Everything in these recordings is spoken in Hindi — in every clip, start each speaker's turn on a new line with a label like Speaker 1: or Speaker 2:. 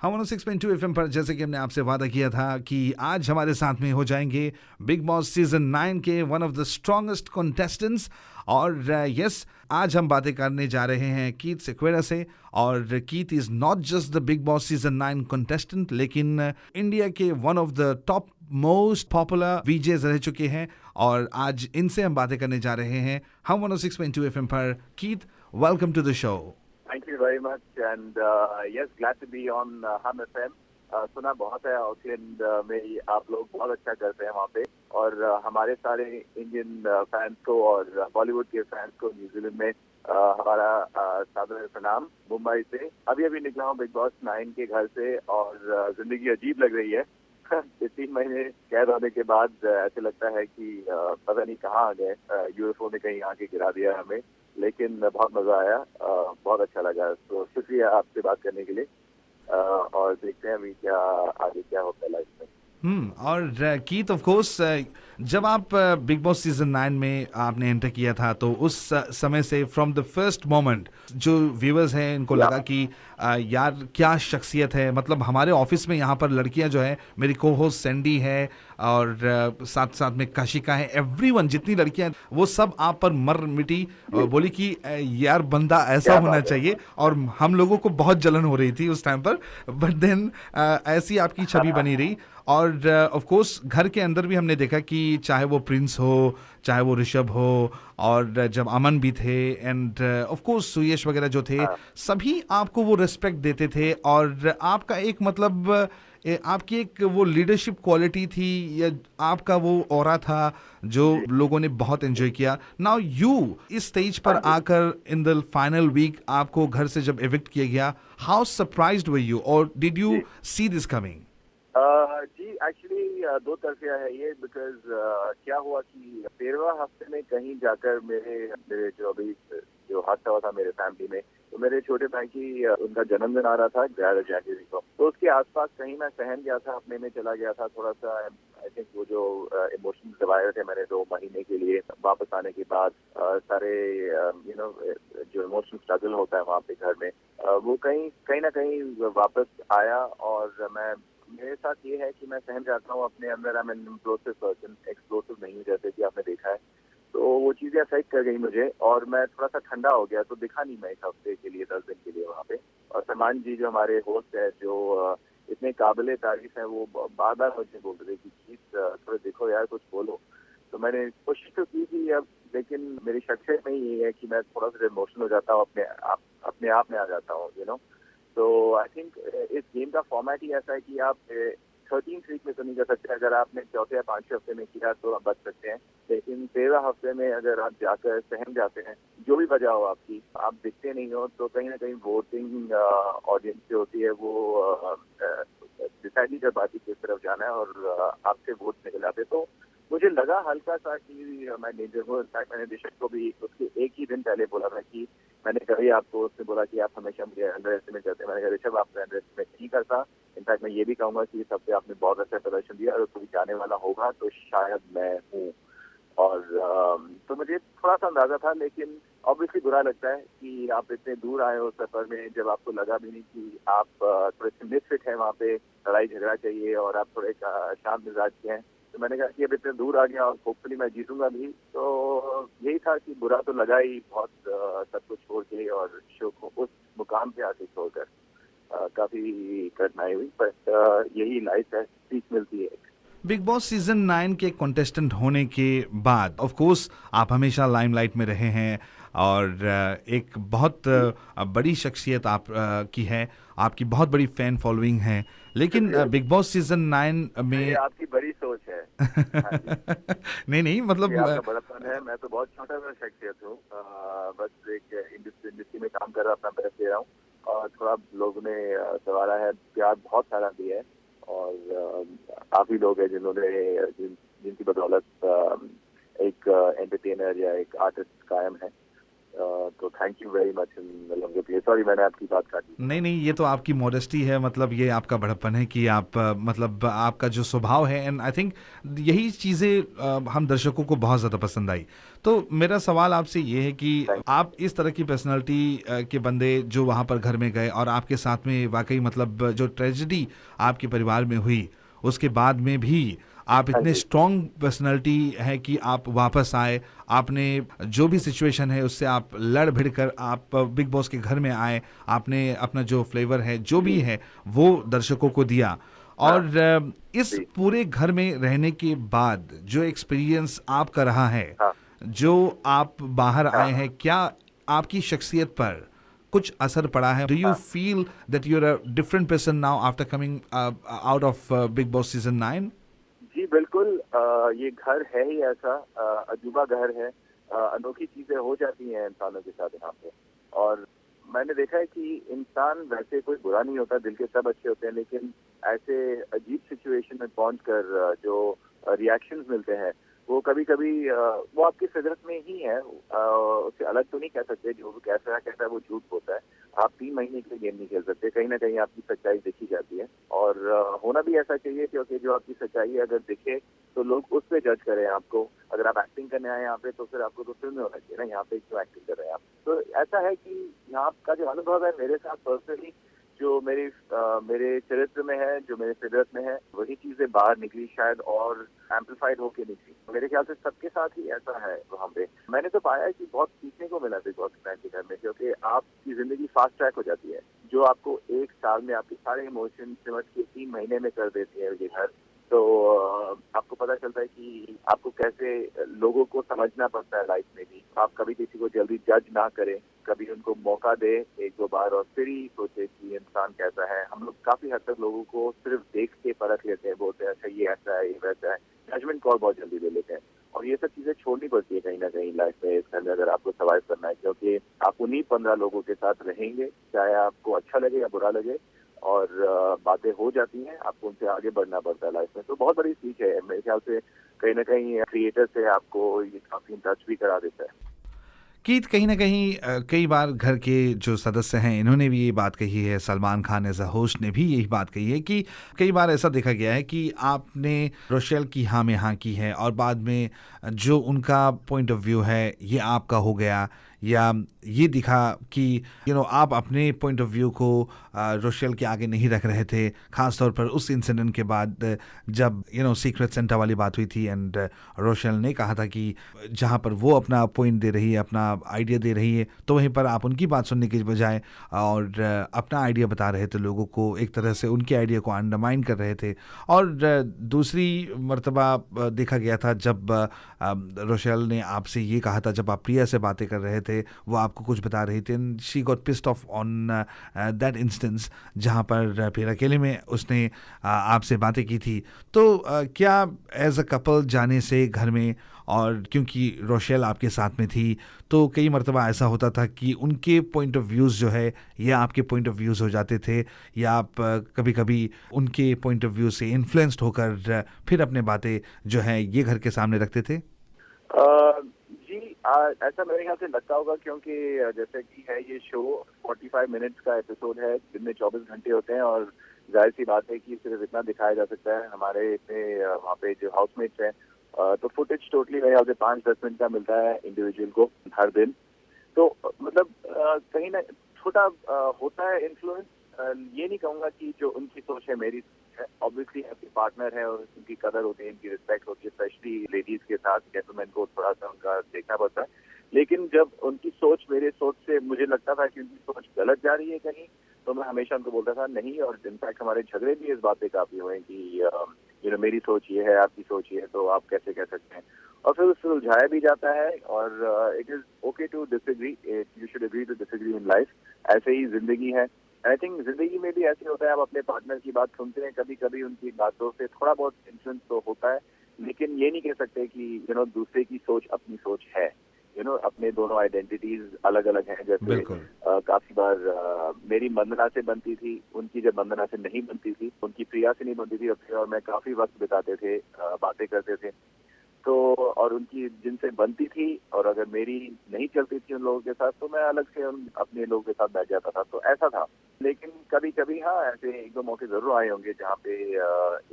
Speaker 1: हम 106.2 एफएम पर, जैसे कि हमने आपसे वादा किया था कि आज हमारे साथ में हो जाएंगे बिग बॉस सीजन 9 के one of the strongest contestants. और यस, आज हम बातें करने जा रहे हैं कीथ सेक्वेरा से। और Keith is not just the big Boss season 9 contestant, लेकिन इंडिया के one of the top most popular VJs रह चुके हैं। और आज इनसे हम बातें करने जा रहे हैं हम 106.2 एफएम पर। Keith, welcome to the show.
Speaker 2: Thank you very much, and yes, glad to be on Hum FM. सुना बहुत है ऑकलैंड में आप लोग बहुत अच्छा करते हैं वहाँ पे, और हमारे सारे इंडियन फैंस को और बॉलीवुड के फैंस को न्यूजीलैंड में हमारा सादर प्रणाम। मुंबई से अभी निकला हूँ बिग बॉस 9 के घर से, और जिंदगी अजीब लग रही है। ये 3 महीने कैद होने के बाद ऐसे लगता है कि पता नहीं कहाँ आ गए, यूएफओ ने कहीं आके गिरा दिया हमें। लेकिन बहुत मजा आया, बहुत अच्छा लगा। तो शुक्रिया आपसे बात करने के लिए, और देखते हैं अभी क्या आगे क्या होता है लाइफ में।
Speaker 1: और कीथ, ऑफ कोर्स, जब आप बिग बॉस सीजन 9 में आपने एंटर किया था, तो उस समय से फ्रॉम द फर्स्ट मोमेंट जो व्यूअर्स हैं इनको लगा कि यार क्या शख्सियत है। मतलब हमारे ऑफिस में यहाँ पर लड़कियाँ जो है, मेरी को होस्ट सैंडी है और साथ साथ में काशिका है, एवरीवन, जितनी लड़कियाँ वो सब आप पर मर मिटी, बोली कि यार बंदा ऐसा होना चाहिए। और हम लोगों को बहुत जलन हो रही थी उस टाइम पर, बट देन ऐसी आपकी छवि बनी रही। और ऑफ कोर्स घर के अंदर भी हमने देखा कि चाहे वो प्रिंस हो, चाहे वो ऋषभ हो, और जब अमन भी थे, एंड ऑफ कोर्स सुयश वगैरह जो थे, सभी आपको वो रिस्पेक्ट देते थे। और आपका एक मतलब आपकी एक वो लीडरशिप क्वालिटी थी, या आपका वो ऑरा था जो लोगों ने बहुत एंजॉय किया। नाउ यू इस स्टेज पर आकर इन द फाइनल वीक आपको घर से जब एविक्ट किया गया, हाउ सरप्राइज्ड वर यू, और did you see this coming?
Speaker 2: जी एक्चुअली 2 तरफा है ये, बिकॉज क्या हुआ कि 13वां हफ्ते में कहीं जाकर मेरे जो अभी जो हादसा हुआ था मेरे फैमिली में, तो मेरे छोटे भाई की उनका जन्मदिन आ रहा था 11 जनवरी को। तो उसके आसपास कहीं मैं सहम गया था, अपने में चला गया था थोड़ा सा। आई थिंक वो जो इमोशंस दबाए थे मैंने 2 महीने के लिए, वापस आने के बाद सारे जो इमोशनल स्ट्रगल होता है वहाँ पे घर में, वो कहीं ना कहीं वापस आया। और मेरे साथ ये है कि मैं सहम जाता हूँ अपने अंदर। I am an implosive person, explosive नहीं हूँ जैसे कि आपने देखा है। तो वो चीजें अफेक्ट कर गई मुझे, और मैं थोड़ा सा ठंडा हो गया, तो दिखा नहीं मैं 1 हफ्ते के लिए, 10 दिन के लिए वहाँ पे। और सलमान जी जो हमारे होस्ट है, जो इतने काबिले तारीफ है, वो बार बार मुझे बोल रहे थे कि प्लीज थोड़ा देखो यार, कुछ बोलो। तो मैंने कोशिश तो की थी अब, लेकिन मेरी शख्सियत में ही ये है कि मैं थोड़ा सा इमोशनल हो जाता हूँ, अपने आप में आ जाता हूँ, तो आई थिंक इस गेम का फॉर्मेट ही ऐसा है कि आप 13th वीक में तो नहीं कर सकते। अगर आपने 4थे या 5वें हफ्ते में किया तो आप बच सकते हैं, लेकिन 13वें हफ्ते में अगर आप जाकर सहम जाते हैं, जो भी वजह हो आपकी, आप दिखते नहीं हो, तो कहीं ना कहीं वोटिंग ऑडियंस जो होती है वो डिसाइड नहीं कर पाती किस तरफ जाना है, और आपसे वोट निकल आते। तो मुझे लगा हल्का सा कि मैं डेंजर हूँ। इनफैक्ट मैंने ऋषभ को भी उसके 1 ही दिन पहले बोला था कि मैंने कभी आपको उसने बोला कि आप हमेशा मुझे अंडर एस्टिमेट करते हैं। मैंने कहा ऋषभ, आपको अंडर एस्टिमेट नहीं करता। इनफैक्ट मैं ये भी कहूंगा कि इस हफ्ते आपने बहुत अच्छा प्रदर्शन दिया, और कोई जाने वाला होगा तो शायद मैं हूँ। और तो मुझे थोड़ा सा अंदाजा था, लेकिन ऑब्वियसली बुरा लगता है कि आप इतने दूर आए हो सफर में, जब आपको लगा भी नहीं कि आप थोड़े से मिसफिट हैं वहाँ पे, लड़ाई झगड़ा चाहिए, और आप थोड़े शांत मिजाज के हैं। तो मैंने कहा कि अब इतने दूर आ गया और होपफुली मैं जीतूंगा भी। तो यही था कि बुरा तो लगा ही बहुत, सब कुछ छोड़ के और शो को उस मुकाम पे आके छोड़कर काफी कठिनाई हुई, बट यही लाइफ है, सीख मिलती है।
Speaker 1: बिग बॉस सीजन 9 के कंटेस्टेंट होने के बाद ऑफ कोर्स आप हमेशा लाइमलाइट में रहे हैं, और एक बहुत बड़ी शख्सियत आप की है, आपकी बहुत बड़ी फैन फॉलोइंग है। लेकिन बिग बॉस सीजन 9 में
Speaker 2: आपकी बड़ी सोच है। हाँ जी।
Speaker 1: नहीं नहीं, मतलब
Speaker 2: आपका बड़प्पन है, मैं तो बहुत छोटा सा शख्सियत हूँ। बस एक इंडस्ट्री में काम कर रहा, अपना बेस्ट दे रहा हूँ, और थोड़ा लोगों ने सवारा है, प्यार बहुत सारा दिया है, और काफी लोग हैं जिनकी बदौलत एक एंटरटेनर या एक आर्टिस्ट कायम है। तो thank you very much in sorry मैंने आपकी बात काटी।
Speaker 1: नहीं नहीं, ये तो आपकी मॉडेस्टी है, मतलब ये आपका बड़प्पन है कि आप मतलब आपका जो स्वभाव है, एंड आई थिंक यही चीज़ें हम दर्शकों को बहुत ज़्यादा पसंद आई। तो मेरा सवाल आपसे ये है कि
Speaker 2: थैंक
Speaker 1: आप इस तरह की पर्सनालिटी के बंदे जो वहाँ पर घर में गए और आपके साथ में वाकई मतलब जो ट्रेजेडी आपके परिवार में हुई, उसके बाद में भी आप इतने
Speaker 2: यू।
Speaker 1: स्ट्रॉन्ग पर्सनालिटी है कि आप वापस आए, आपने जो भी सिचुएशन है उससे आप लड़ भिड़ कर आप बिग बॉस के घर में आए, आपने अपना जो फ्लेवर है जो भी
Speaker 2: जी।
Speaker 1: है वो दर्शकों को दिया।
Speaker 2: हाँ
Speaker 1: और इस
Speaker 2: जी।
Speaker 1: पूरे घर में रहने के बाद जो एक्सपीरियंस आपका रहा है,
Speaker 2: हाँ
Speaker 1: जो आप बाहर आए
Speaker 2: हाँ
Speaker 1: हैं, क्या आपकी शख्सियत पर कुछ असर पड़ा है? डू यू
Speaker 2: हाँ।
Speaker 1: Feel that you are a different person now after coming out of Bigg Boss season 9?
Speaker 2: जी बिल्कुल, ये घर है ही ऐसा, अजूबा घर है। अनोखी चीजें हो जाती हैं इंसानों के साथ यहाँ पे। और मैंने देखा है कि इंसान वैसे कोई बुरा नहीं होता, दिल के सब अच्छे होते हैं, लेकिन ऐसे अजीब सिचुएशन में पहुंचकर जो रिएक्शंस मिलते हैं वो कभी कभी वो आपकी फितरत में ही है। उससे अलग तो नहीं कह सकते, जो वो कैसा कहता है वो झूठ होता है। आप 3 महीने के लिए गेम नहीं खेल सकते, कहीं ना कहीं आपकी सच्चाई देखी जाती है। और होना भी ऐसा चाहिए, क्योंकि जो आपकी सच्चाई है अगर दिखे तो लोग उस पर जज करें आपको। अगर आप एक्टिंग करने आए यहाँ पे तो फिर आपको तो फिल्म में होना चाहिए ना, यहाँ पे क्यों एक्टिंग कर रहे हैं आप। तो ऐसा है कि यहाँ का जो अनुभव है मेरे साथ पर्सनली, जो मेरे चरित्र में है, जो मेरे फितरत में है, वही चीजें बाहर निकली शायद और एम्पलीफाइड होके निकली। मेरे ख्याल से सबके साथ ही ऐसा है वहाँ पे। मैंने तो पाया है कि बहुत सीखने को मिला बिग बॉस के घर में, क्योंकि आपकी जिंदगी फास्ट ट्रैक हो जाती है। जो आपको 1 साल में आपके सारे इमोशन सिमट के 3 महीने में कर देती है ये घर। तो आपको पता चलता है कि आपको कैसे लोगों को समझना पड़ता है लाइफ में भी। आप कभी किसी को जल्दी जज ना करें, कभी उनको मौका दे 1-2 बार और फिर ही सोचे कि इंसान कैसा है। हम लोग काफी हद तक लोगों को सिर्फ देख के परख लेते हैं, बोलते हैं अच्छा ये ऐसा है ये वैसा है, जजमेंट कॉल बहुत जल्दी दे लेते हैं। और ये सब चीजें छोड़नी पड़ती है कहीं ना कहीं लाइफ में, इस घर में अगर आपको सर्वाइव करना है, क्योंकि आप उन्हीं 15 लोगों के साथ रहेंगे, चाहे आपको अच्छा लगे या बुरा लगे। और बातें हो जाती हैं, आपको उनसे आगे बढ़ना पड़ता है लाइफ में। तो बहुत बड़ी सीख है मेरे ख्याल से, कहीं ना कहीं क्रिएटर से आपको ये काफी टच भी करा देता है।
Speaker 1: कीथ, कहीं ना कहीं कई बार घर के जो सदस्य हैं इन्होंने भी ये बात कही है, Salman Khan as a host ने भी यही बात कही है कि कई बार ऐसा देखा गया है कि आपने रोशेल की हाँ में हाँ की है और बाद में जो उनका पॉइंट ऑफ व्यू है ये आपका हो गया, या ये दिखा कि आप अपने पॉइंट ऑफ व्यू को रोशेल के आगे नहीं रख रहे थे, खास तौर पर उस इंसिडेंट के बाद जब सीक्रेट सेंटा वाली बात हुई थी एंड रोशेल ने कहा था कि जहाँ पर वो अपना पॉइंट दे रही है, अपना आइडिया दे रही है, तो वहीं पर आप उनकी बात सुनने के बजाय और अपना आइडिया बता रहे थे लोगों को, एक तरह से उनके आइडिया को अंडरमाइन कर रहे थे। और दूसरी मर्तबा देखा गया था जब रोशेल ने आपसे ये कहा था, जब आप प्रिया से बातें कर रहे थे, वो आपको कुछ बता रही थी, she got pissed off on that instance, जहाँ पर फिर अकेले में उसने आपसे बातें की थी। तो क्या एज अ कपल जाने से घर में, और क्योंकि रोशेल आपके साथ में थी, तो कई मर्तबा ऐसा होता था कि उनके पॉइंट ऑफ व्यूज़ जो है ये आपके पॉइंट ऑफ व्यूज़ हो जाते थे, या आप कभी कभी उनके पॉइंट ऑफ व्यू से इन्फ्लुएंस्ड होकर फिर अपने बातें जो है ये घर के सामने रखते थे?
Speaker 2: जी, ऐसा मेरे ख्याल से लगता होगा, क्योंकि जैसे कि है ये शो 45 मिनट्स का एपिसोड है, दिन में 24 घंटे होते हैं। और जाहिर सी बात है कि सिर्फ इतना दिखाया जा सकता है। हमारे इतने वहाँ पे जो हाउसमेट्स हैं, तो फुटेज टोटली मेरे ख्याल से 5-10 मिनट का मिलता है इंडिविजुअल को हर दिन। तो मतलब कहीं ना छोटा होता है इन्फ्लुएंस। ये नहीं कहूंगा कि जो उनकी सोच है मेरी सोच है। ऑब्वियसली आपके पार्टनर है और उनकी कदर होती है, इनकी रिस्पेक्ट होती है, स्पेशली लेडीज के साथ जेंटलमैन को थोड़ा सा उनका देखना पड़ता है। लेकिन जब उनकी सोच मेरे सोच से मुझे लगता था कि उनकी सोच गलत जा रही है कहीं, तो मैं हमेशा उनको बोलता था नहीं। और इनफैक्ट हमारे झगड़े भी इस बात पे काफी हुए कि मेरी सोच ये है, आपकी सोच ये है, तो आप कैसे कह सकते हैं। और फिर सुलझाया भी जाता है। और it is okay to disagree, you should agree to disagree in life. ऐसे ही जिंदगी है। आई थिंक जिंदगी में भी ऐसे होता है, आप अपने पार्टनर की बात सुनते हैं, कभी कभी उनकी बातों से थोड़ा बहुत इन्फ्लुएंस तो होता है, लेकिन ये नहीं कह सकते कि दूसरे की सोच अपनी सोच है। अपने दोनों आइडेंटिटीज अलग अलग हैं। जैसे
Speaker 1: बिल्कुल।
Speaker 2: काफी बार मेरी वंदना से बनती थी, उनकी जब वंदना से नहीं बनती थी, उनकी प्रिया से नहीं बनती थी, और मैं काफी वक्त बिताते थे, बातें करते थे। तो और उनकी जिनसे बनती थी, और अगर मेरी नहीं चलती थी उन लोगों के साथ, तो मैं अलग से अपने लोगों के साथ बैठ जाता था, तो ऐसा था। लेकिन कभी कभी हाँ, ऐसे एक दो मौके जरूर आए होंगे जहाँ पे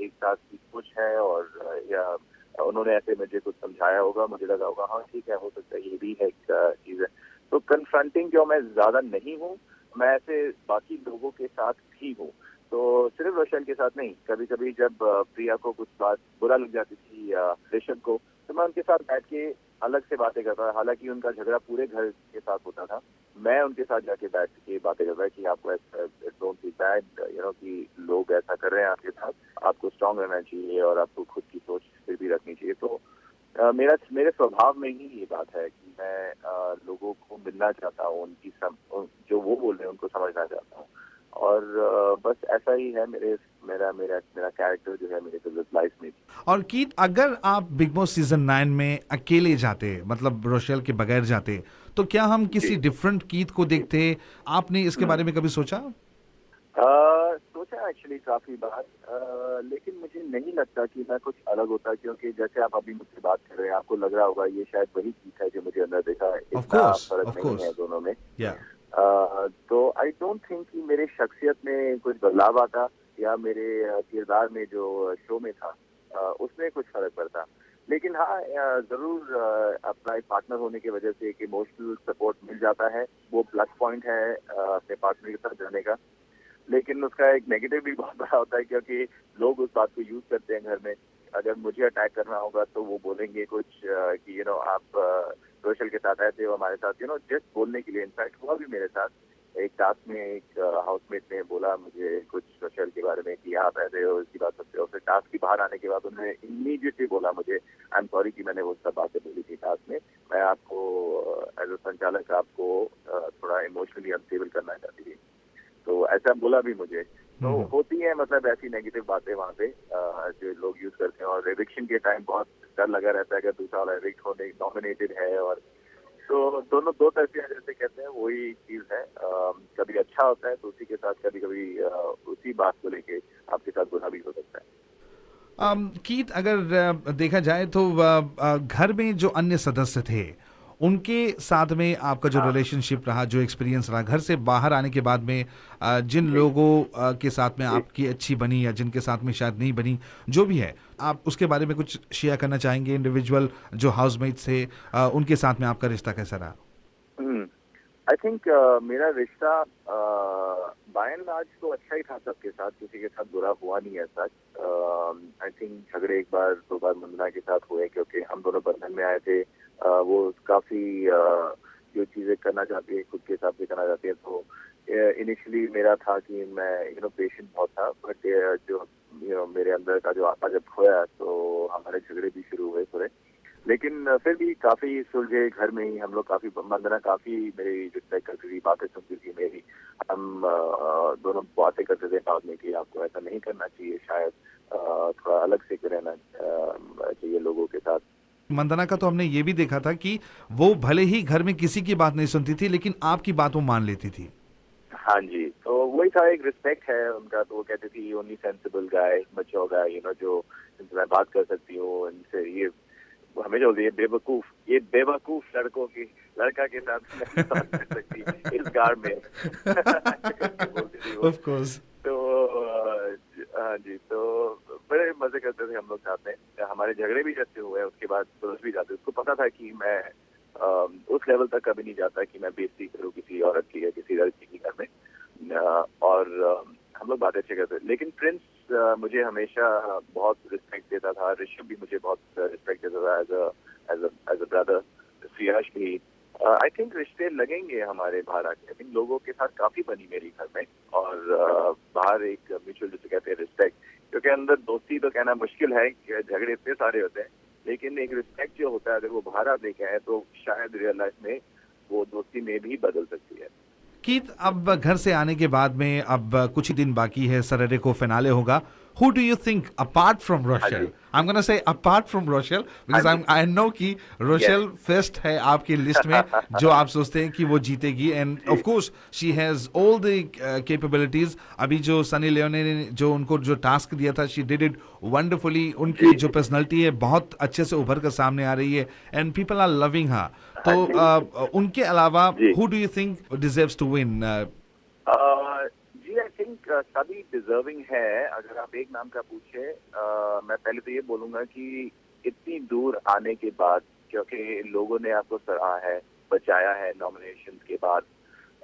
Speaker 2: एक साथ की कुछ है, और या उन्होंने ऐसे मुझे कुछ समझाया होगा, मुझे लगा होगा हाँ ठीक है, हो सकता है ये भी है एक चीज है। तो कन्फ्रंटिंग जो मैं ज्यादा नहीं हूँ, मैं ऐसे बाकी लोगों के साथ भी हूँ। तो सिर्फ रोशन के साथ नहीं, कभी कभी जब प्रिया को कुछ बात बुरा लग जाती थी या ऋषभ को, तो मैं उनके साथ बैठ के अलग से बातें करता था। हालांकि उनका झगड़ा पूरे घर के साथ होता था, मैं उनके साथ जाके बैठ के बातें करता कि आपको डोंट बी बैड, कि लोग ऐसा कर रहे हैं आपके साथ, आपको स्ट्रांग रहना चाहिए और आपको खुद की सोच फिर भी रखनी चाहिए। तो मेरे स्वभाव में ही ये बात है कि मैं लोगों को मिलना चाहता हूँ, जो वो बोल रहे हैं उनको समझना चाहता हूँ। और बस ऐसा ही है मेरा मेरा मेरा कैरेक्टर जो है मेरे बिजनेस लाइफ में।
Speaker 1: और कीथ, अगर आप बिग बॉस सीजन 9 में अकेले जाते, मतलब रोशेल के बगैर जाते, तो क्या हम किसी
Speaker 2: जी।
Speaker 1: डिफरेंट कीथ को देखते? आपने इसके बारे में कभी सोचा?
Speaker 2: सोचा एक्चुअली काफी बार, लेकिन मुझे नहीं लगता कि मैं कुछ अलग होता, क्योंकि जैसे आप अभी मुझसे बात कर रहे हैं, आपको लग रहा होगा ये शायद वही चीज है जो मुझे अंदर देखा है, इतना फर्क
Speaker 1: ऑफ
Speaker 2: नहीं है
Speaker 1: कोर्स,
Speaker 2: दोनों में।
Speaker 1: या
Speaker 2: तो आई डोंट थिंक कि मेरे शख्सियत में कुछ बदलाव आता, या मेरे किरदार में जो शो में था उसमें कुछ फर्क पड़ता। लेकिन हाँ, जरूर अपना एक पार्टनर होने की वजह से एक इमोशनल सपोर्ट मिल जाता है, वो प्लस पॉइंट है अपने पार्टनर के साथ जाने का। लेकिन उसका एक नेगेटिव भी बहुत बड़ा होता है, क्योंकि लोग उस बात को यूज करते हैं घर में। अगर मुझे अटैक करना होगा तो वो बोलेंगे कुछ कि आप रोशल के साथ ऐसे हो, हमारे साथ जस्ट बोलने के लिए। इनफैक्ट हुआ भी मेरे साथ एक टास्क में, एक हाउसमेट ने बोला मुझे कुछ रोशल के बारे में कि आप ऐसे हो, इसकी बात करते हो। फिर टास्क की बाहर आने के बाद उन्होंने इमीडिएटली बोला मुझे, आई एम सॉरी कि मैंने वो सब बातें बोली थी टास्क में, मैं आपको एज अ संचालक आपको थोड़ा इमोशनली अनस्टेबल करना चाहती थी। तो ऐसा बोला भी मुझे। तो होती है मतलब ऐसी नेगेटिव बातें वहाँ पे जो लोग यूज करते हैं। और एविक्शन के टाइम बहुत डर लगा रहता है, अगर दूसरा वाला एविक्ट होने नॉमिनेटेड है। और तो दोनों दो तरफिया जैसे कहते हैं, वही चीज है। कभी अच्छा होता है तो उसी के साथ, कभी कभी उसी बात को लेके आपके साथ बुरा भी हो सकता है।
Speaker 1: कीथ, अगर देखा जाए तो घर में जो अन्य सदस्य थे, उनके साथ में आपका जो
Speaker 2: हाँ
Speaker 1: रिलेशनशिप रहा, जो एक्सपीरियंस रहा, घर से बाहर आने के बाद में जिन
Speaker 2: जी
Speaker 1: लोगों के साथ में
Speaker 2: जी।
Speaker 1: आपकी अच्छी बनी या जिनके साथ में शायद नहीं बनी, जो भी है, आप उसके बारे में कुछ शेयर करना चाहेंगे? इंडिविजुअल जो हाउसमेट्स थे, उनके साथ में आपका रिश्ता कैसा रहा?
Speaker 2: आई थिंक मेरा रिश्ता बाय एंड लार्ज तो अच्छा ही था सबके साथ, किसी के साथ बुरा हुआ नहीं है सच। आई थिंक झगड़े एक बार दो बार वंदना के साथ हुए, क्योंकि हम दोनों बंधन में आए थे। वो काफी जो चीजें करना चाहती है खुद के हिसाब से करना चाहती है। तो इनिशियली मेरा था कि मैं पेशेंट बहुत था, बट जो मेरे अंदर का जो आत्मा जब खोया तो हमारे झगड़े भी शुरू हुए थोड़े। लेकिन फिर भी काफी सुलझे घर में ही हम लोग। काफी वंदना काफी मेरी रिस्पेक्ट करती थी, बातें सुनती थी मेरी। हम दोनों बातें करते थे बाद में कि आपको ऐसा नहीं करना चाहिए, शायद थोड़ा अलग से रहना चाहिए लोगों के साथ।
Speaker 1: मंदना का तो हमने ये भी देखा था कि वो भले ही घर में किसी की बात नहीं सुनती थी, लेकिन आपकी बात वो मान लेती थी।
Speaker 2: हाँ जी, तो वही था, एक रिस्पेक्ट है उनका। तो वो कहते थे ओनली सेंसिबल गाय, मैच्योर गाय, जो जिनसे मैं बात कर सकती हूँ, इनसे ये हमें जो ये बेवकूफ लड़का के साथ नहीं बात कर सकती इस गाड़ में करके बोलती थी वो।
Speaker 1: Of course.
Speaker 2: तो हाँ जी, तो बड़े मजे करते थे हम लोग साथ में। हमारे झगड़े भी जैसे हुए, उसके बाद सुलझ भी जाते। उसको पता था कि मैं उस लेवल तक कभी नहीं जाता कि मैं बेइज्जती करूँ किसी औरत की या किसी लड़की की घर में। और हम लोग बातें अच्छे करते थे। लेकिन प्रिंस मुझे हमेशा बहुत रिस्पेक्ट देता था। ऋषभ भी मुझे बहुत रिस्पेक्ट देता था एज अ ब्रदर। सियाश भी। आई थिंक रिश्ते लगेंगे हमारे बाहर आके। आई थिंक लोगों के साथ काफी बनी मेरी घर में। और बाहर एक म्यूचुअल जिसे कहते हैं रिस्पेक्ट, क्योंकि अंदर दोस्ती तो कहना मुश्किल है, झगड़े इतने सारे होते हैं। लेकिन एक रिस्पेक्ट जो होता है, अगर वो बाहर आप लेके आए तो शायद रियल लाइफ में वो दोस्ती में भी बदल सकती है।
Speaker 1: कीथ, अब घर से आने के बाद में अब कुछ ही दिन बाकी है, सैटरडे को फिनाले होगा. Who do you think apart from
Speaker 2: हाँ
Speaker 1: Rochelle?
Speaker 2: जी,
Speaker 1: I'm gonna say apart from Rochelle
Speaker 2: हाँ
Speaker 1: because
Speaker 2: जी,
Speaker 1: I know कि
Speaker 2: यस।
Speaker 1: Rochelle first है आपकी लिस्ट में, जो आप सोचते हैं कि वो जीतेगी, and
Speaker 2: ji,
Speaker 1: of course she has all the capabilities. अभी जो सनी लियोनी ने जो उनको जो टास्क दिया था, she did it wonderfully. उनकी
Speaker 2: जी,
Speaker 1: जो पर्सनालिटी है बहुत अच्छे से उभर कर सामने आ रही है, and people are loving her.
Speaker 2: हाँ
Speaker 1: तो
Speaker 2: जी,
Speaker 1: उनके अलावा
Speaker 2: जी।
Speaker 1: who do you think deserves to win?
Speaker 2: जी, आई थिंक सभी डिजर्विंग है। अगर आप एक नाम का पूछे, मैं पहले तो ये बोलूंगा कि इतनी दूर आने के बाद, क्योंकि लोगों ने आपको सराहा है, बचाया है नॉमिनेशन के बाद,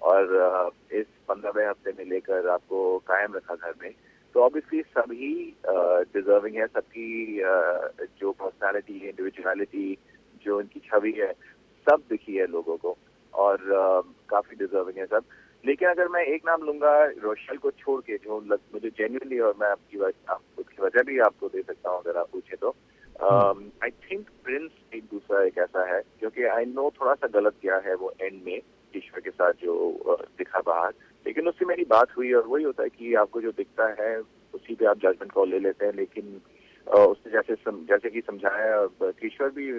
Speaker 2: और इस 15वें हफ्ते में लेकर आपको कायम रखा घर में, तो ऑब्वियसली सभी डिजर्विंग है। सबकी जो पर्सनालिटी, इंडिविजुअलिटी, जो इनकी छवि है, सब दिखी है लोगों को, और काफी डिजर्विंग है सब। लेकिन अगर मैं एक नाम लूंगा रोशेल को छोड़ के, जो मुझे जेन्युइनली, और मैं उसकी वजह भी आपको दे सकता हूँ अगर आप पूछे तो, आई थिंक प्रिंस एक दूसरा एक ऐसा है, क्योंकि आई नो थोड़ा सा गलत किया है वो एंड में ईश्वर के साथ जो दिखा बाहर, लेकिन उससे मेरी बात हुई, और वही होता है कि आपको जो दिखता है उसी पे आप जजमेंट कॉल ले लेते हैं। लेकिन उसने जैसे कि समझाया, ईश्वर भी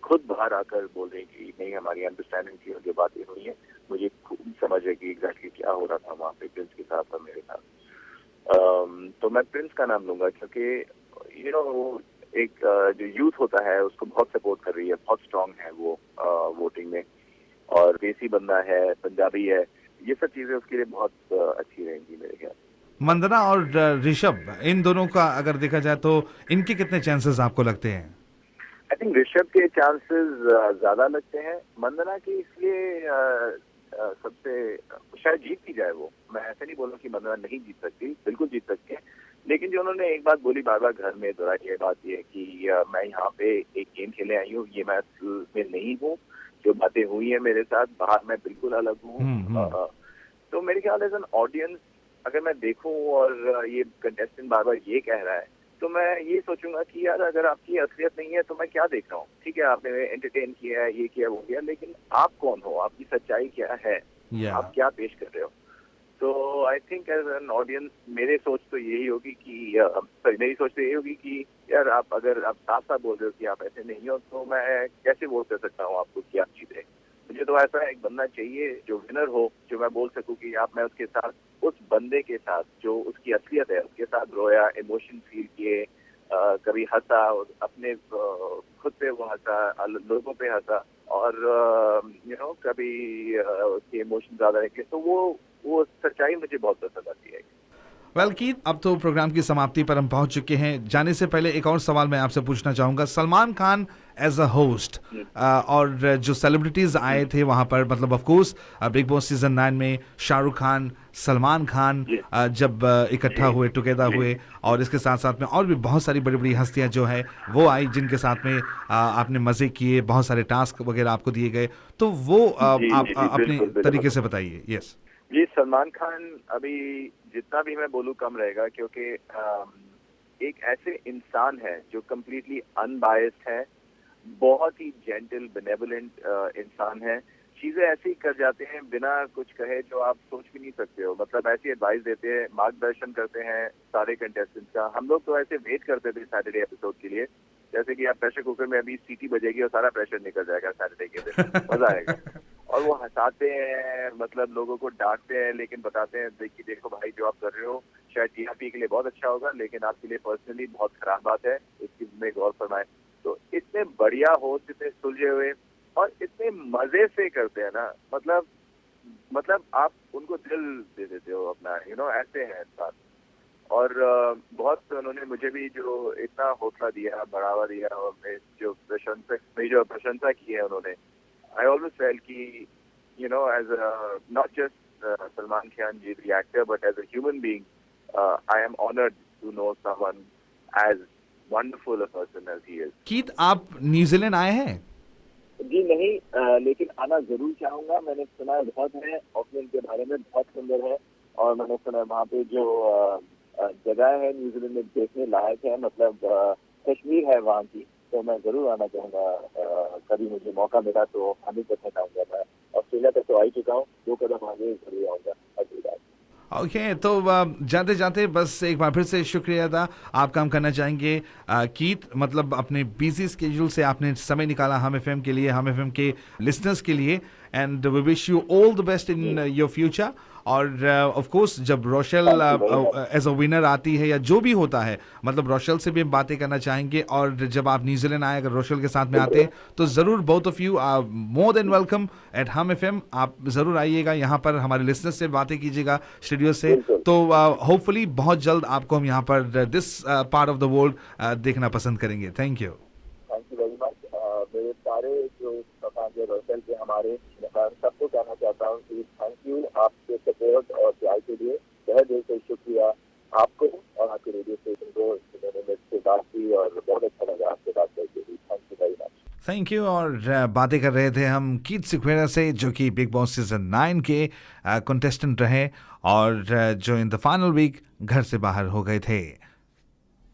Speaker 2: खुद बाहर आकर बोल रहे हैं कि नहीं, हमारी अंडरस्टैंडिंग की और जो बातें हुई हैं, मुझे खूब समझ है कि एग्जैक्टली क्या हो रहा था वहाँ पे प्रिंस के साथ और मेरे साथ। तो मैं प्रिंस का नाम लूंगा, क्योंकि एक जो यूथ होता है उसको बहुत सपोर्ट कर रही है, बहुत स्ट्रांग है वो वोटिंग में, और देसी बंदा है, पंजाबी है, ये सब चीजें उसके लिए बहुत अच्छी रहेंगी मेरे ख्याल।
Speaker 1: मंदना और ऋषभ, इन दोनों का अगर देखा जाए तो इनके कितने चांसेस आपको लगते हैं?
Speaker 2: आई थिंक ऋषभ के चांसेस ज्यादा लगते हैं। मंदना की इसलिए सबसे शायद जीत ही जाए वो। मैं ऐसे नहीं बोलूँ कि मंदना नहीं जीत सकती, बिल्कुल जीत सकती है। लेकिन जो उन्होंने एक बात बोली बार बार घर में दोहराई, ये बात ये है कि मैं यहाँ पे एक गेम खेले आई हूँ, ये मैं असल में नहीं हूँ। जो बातें हुई है मेरे साथ बाहर, मैं बिल्कुल अलग हूँ। तो मेरे ख्याल एज एन ऑडियंस अगर मैं देखूं और ये कंटेस्टेंट बार बार ये कह रहा है, तो मैं ये सोचूंगा कि यार अगर आपकी असलियत नहीं है तो मैं क्या देख रहा हूँ। ठीक है, आपने एंटरटेन किया है, ये किया वो किया, लेकिन आप कौन हो, आपकी सच्चाई क्या है,
Speaker 1: या
Speaker 2: आप क्या पेश कर रहे हो। तो I think as an audience मेरी सोच तो यही होगी कि यार अगर आप साफ साफ बोल रहे हो कि आप ऐसे नहीं हो, तो मैं कैसे वोट कर सकता हूँ आपको कि आप जीते। मुझे तो ऐसा एक बंदा चाहिए जो विनर हो, जो मैं बोल सकूं कि मैं उसके साथ, उस बंदे के साथ जो उसकी असलियत है, उसके साथ रोया, इमोशन फील किए, कभी हंसा, अपने खुद पे वो हंसा, लोगों पे हंसा, और कभी उसके इमोशन ज्यादा निकले, तो वो सच्चाई मुझे बहुत पसंद आती है।
Speaker 1: वेल कीथ, अब तो प्रोग्राम की समाप्ति पर हम पहुंच चुके हैं। जाने से पहले एक और सवाल मैं आपसे पूछना चाहूंगा। Salman Khan as a host और जो सेलिब्रिटीज आए थे वहां पर, मतलब of course Bigg Boss season 9 में शाहरुख खान, सलमान खान जब इकट्ठा हुए, टुगेदर हुए, और इसके साथ साथ में और भी बहुत सारी बड़ी बड़ी हस्तियां जो है वो आई, जिनके साथ में आपने मजे किए, बहुत सारे टास्क वगैरह आपको दिए गए, तो वो
Speaker 2: जी
Speaker 1: आप
Speaker 2: जी जी,
Speaker 1: अपने
Speaker 2: बिल्कुल
Speaker 1: तरीके
Speaker 2: बिल्कुल
Speaker 1: से बताइए। यस।
Speaker 2: जी। सलमान खान अभी जितना भी मैं बोलूँ कम रहेगा, क्योंकि एक ऐसे इंसान है जो कम्प्लीटली अनबायस्ड है, बहुत ही जेंटल बेनेवलेंट इंसान है। चीजें ऐसी कर जाते हैं बिना कुछ कहे जो आप सोच भी नहीं सकते हो। मतलब ऐसी एडवाइस देते हैं, मार्गदर्शन करते हैं सारे कंटेस्टेंट्स का। हम लोग तो ऐसे वेट करते थे सैटरडे एपिसोड के लिए, जैसे कि आप प्रेशर कुकर में अभी सीटी बजेगी और सारा प्रेशर निकल जाएगा सैटरडे के दिन, मजा आएगा। और वो हंसाते हैं, मतलब लोगों को डांटते हैं, लेकिन बताते हैं देखो भाई, जो आप कर रहे हो शायद टीआरपी के लिए बहुत अच्छा होगा, लेकिन आपके लिए पर्सनली बहुत खराब बात है, इस चीज में गौर फरमाए। तो इतने बढ़िया होस्ट, इतने सुलझे हुए और इतने मजे से करते हैं ना, मतलब आप उनको दिल दे देते हो अपना, ऐसे हैं इंसान। और बहुत उन्होंने मुझे भी जो इतना हौसला दिया, बढ़ावा दिया, और मेरी जो प्रशंसा की है उन्होंने, आई ऑलवेज फेल कि as not just Salman Khan ji the actor, but as a human being I am honoured to know someone as wonderful a person as he is.
Speaker 1: Keith, आप न्यूजीलैंड आए हैं?
Speaker 2: जी नहीं, लेकिन आना जरूर चाहूंगा। मैंने सुना बहुत है, ऑकलैंड के बारे में बहुत सुंदर है, और मैंने सुना वहाँ पे जो जगह है न्यूजीलैंड में देखने लायक है, मतलब कश्मीर है वहाँ की। तो मैं जरूर आना चाहूंगा, कभी मुझे मौका मिला तो हमें देखना चाहूंगा मैं। और ऑस्ट्रेलिया तक तो आ ही चुका हूँ, 2 कदम आगे जरूर आऊंगा अगली बार।
Speaker 1: ओके, तो जाते जाते बस एक बार फिर से शुक्रिया था आपका हम करना चाहेंगे कीथ, मतलब अपने बिजी स्केड्यूल से आपने समय निकाला हम एफएम के लिए, हम एफएम के लिसनर्स के लिए, and we wish you all the best in your future. और ऑफ कोर्स जब रोशल एज अ विनर आती है या जो भी होता है, मतलब रोशल से भी हम बातें करना चाहेंगे, और जब आप न्यूजीलैंड आए अगर रोशल के साथ में आते हैं तो ज़रूर both of you are more than welcome at Hum FM. आप ज़रूर आइएगा यहाँ पर, हमारे लिसनर्स से बातें कीजिएगा स्टूडियो से, तो होपफुली बहुत जल्द आपको हम यहाँ पर this part of the world देखना पसंद करेंगे। Thank you.
Speaker 2: Thank you very much. मेरे सारे जो रोशल के हमारे सबको कहना चाहता हूँ कि थैंक यू आपके सपोर्ट और प्यार के लिए, तहे दिल से शुक्रिया आपको और आपके रेडियो स्टेशन को, मैंने मुझसे बात की और बहुत अच्छा लगा आपसे बात करके। Thank you very much.
Speaker 1: Thank you. और बातें कर रहे थे हम कीथ सिक्वेरा से, जो कि बिग बॉस सीजन 9 के कंटेस्टेंट रहे और जो इन द फाइनल वीक घर से बाहर हो गए थे।